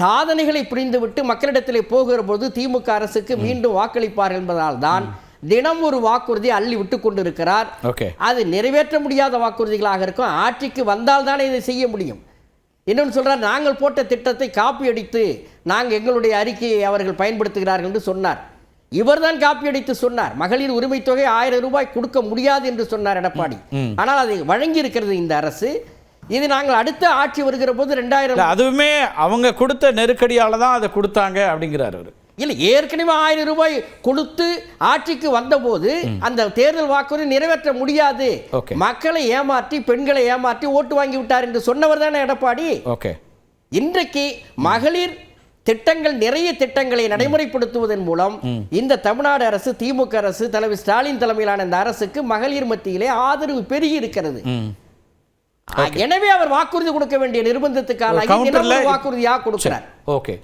சாதனைகளை புரிந்துவிட்டு மக்களிடத்திலே போகிற போது திமுக அரசுக்கு மீண்டும் வாக்களிப்பார்கள் என்பதால் தான் தினம் ஒரு வாக்குறுதி அள்ளி விட்டு கொண்டிருக்கிறார். அது நிறைவேற்ற முடியாத வாக்குறுதிகளாக இருக்கும். ஆட்சிக்கு வந்தால் தானே இதை செய்ய முடியும். இன்னொன்று சொல்றார், நாங்கள் போட்ட திட்டத்தை காப்பி அடித்து நாங்கள் எங்களுடைய அறிக்கையை அவர்கள் பயன்படுத்துகிறார்கள் என்று சொன்னார். இவர்தான் காப்பி அடித்து சொன்னார். மகளிர் உரிமை தொகை 1000 ரூபாய் கொடுக்க முடியாது என்று சொன்னார் எடப்பாடி. ஆனால் அதை வழங்கி இருக்கிறது இந்த அரசு. இது நாங்கள் அடுத்த ஆட்சி வருகிற போது 2000 அதுவுமே அவங்க கொடுத்த நெருக்கடியால தான் அதை கொடுத்தாங்க அப்படிங்கிறார் அவர். இல்லை, ஏற்கனவே 1000 ரூபாய் கொடுத்து ஆட்சிக்கு வந்தபோது அந்த தேர்தல் வாக்குறுதி நிறைவேற்ற முடியாது, மக்களை ஏமாற்றி பெண்களை ஏமாற்றி ஓட்டு வாங்கி விட்டார் என்று சொன்னவர் தானே எடப்பாடி. இன்றைக்கு மகளிர் திட்டங்கள், நிறைய திட்டங்களை நடைமுறைப்படுத்துவதன் மூலம் இந்த தமிழ்நாடு அரசு, திமுக அரசு, தலைவர் ஸ்டாலின் தலைமையிலான இந்த அரசுக்கு மகளிர் மத்தியிலே ஆதரவு பெருகி இருக்கிறது. எனவே அவர் வாக்குறுதி கொடுக்க வேண்டிய நிர்பந்தத்துக்கான வாக்குறுதியாக கொடுக்கிறார்.